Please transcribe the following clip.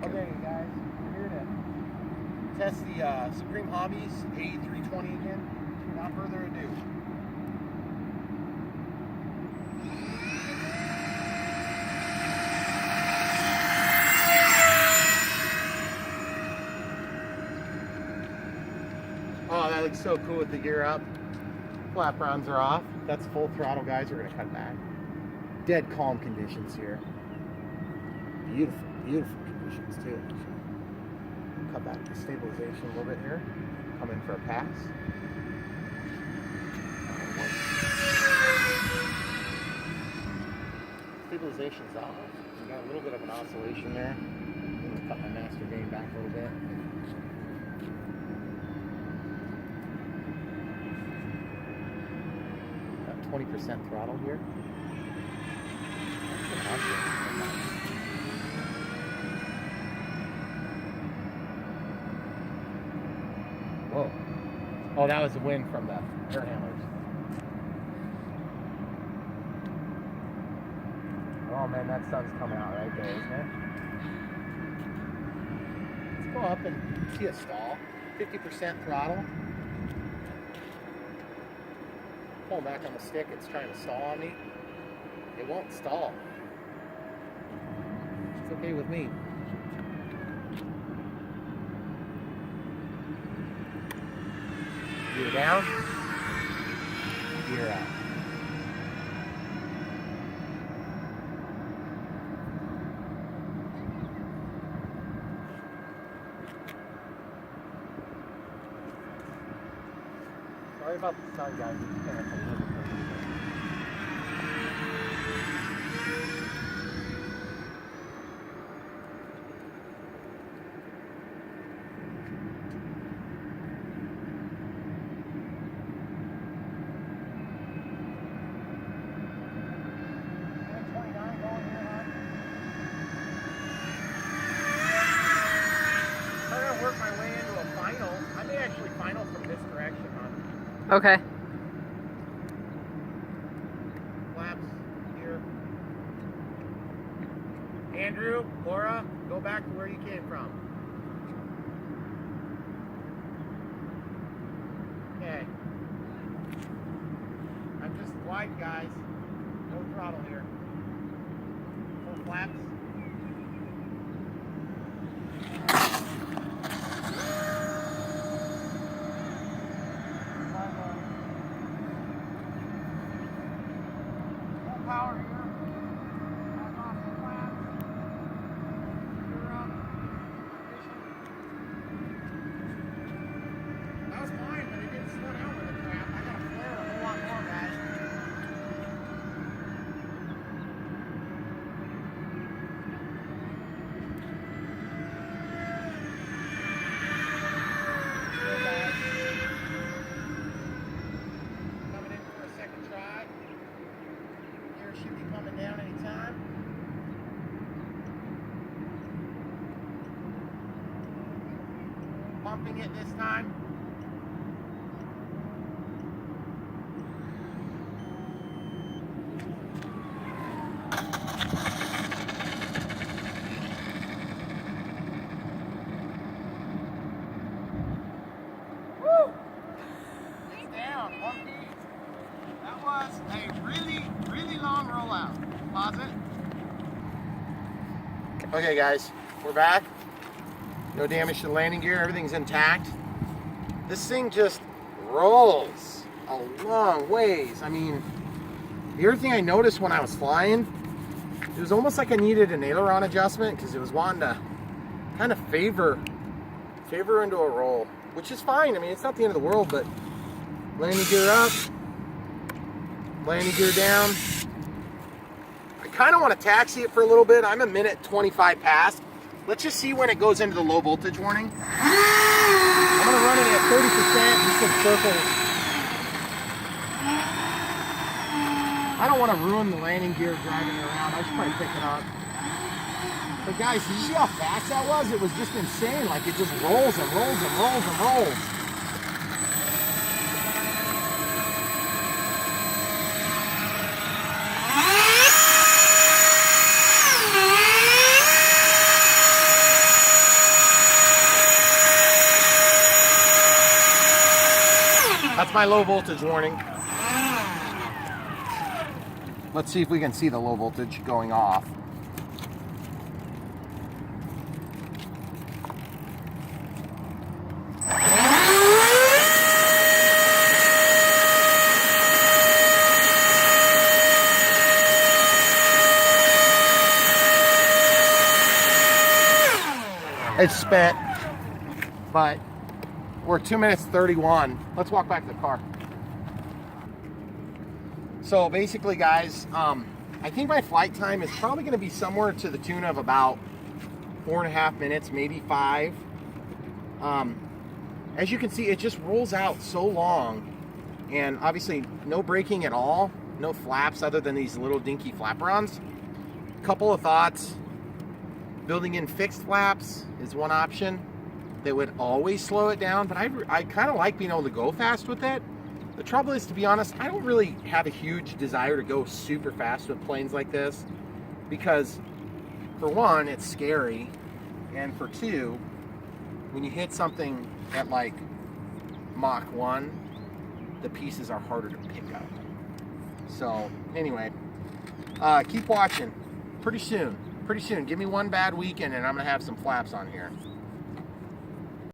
Okay, guys, we're here to test the Supreme-Hobbies A320 again. Without further ado. Oh, that looks so cool with the gear up. Flaprons are off. That's full throttle, guys. We're going to cut back. Dead calm conditions here. Beautiful, beautiful conditions too. Cut back the stabilization a little bit here. Come in for a pass. Stabilization's off. We got a little bit of an oscillation there. I'm going to cut my master gain back a little bit. Got 20% throttle here. Whoa. Oh, that was the wind from the air handlers. Oh man, that sun's coming out right there, isn't it? Let's go up and see a stall. 50% throttle. Pull back on the stick, it's trying to stall on me. It won't stall. It's okay with me. Gear down, gear up. Sorry about the sun, guys. It's kind of a little bit. Work my way into a final. I may actually final from this direction, huh? Okay. Flaps here. Andrew, Laura, go back to where you came from. Okay. I'm just wide, guys. No throttle here. Full flaps. Power here. Back off the flaps. Gear up. That was fine, but it didn't slow down with the crap. I gotta flare a whole lot more, guys. Still, guys. Coming in for a second try. Should be coming down anytime. Pumping it this time. Woo! It's down. 1 piece. That was a really long rollout. Pause it. Okay guys, we're back. No damage to the landing gear, everything's intact. This thing just rolls a long ways. I mean, the other thing I noticed when I was flying, it was almost like I needed an aileron adjustment because it was wanting to kind of favor into a roll, which is fine. I mean, it's not the end of the world, but landing gear up, landing gear down. I kind of want to taxi it for a little bit. I'm a minute 25 past. Let's just see when it goes into the low voltage warning. I'm going to run it at 30%, just some circles. I don't want to ruin the landing gear driving it around. I should probably pick it up. But guys, did you see how fast that was? It was just insane. Like it just rolls and rolls and rolls and rolls. That's my low voltage warning. Let's see if we can see the low voltage going off. It's spent, but we're 2 minutes 31. Let's walk back to the car. So basically, guys, I think my flight time is probably going to be somewhere to the tune of about 4.5 minutes, maybe 5. As you can see, it just rolls out so long, and obviously no braking at all, no flaps other than these little dinky flaperons. Couple of thoughts. Building in fixed flaps is one option that would always slow it down, but I kind of like being able to go fast with it. The trouble is, to be honest, I don't really have a huge desire to go super fast with planes like this because, for one, it's scary, and for two, when you hit something at like Mach 1, the pieces are harder to pick up. So anyway, keep watching. Pretty soon, give me one bad weekend and I'm gonna have some flaps on here.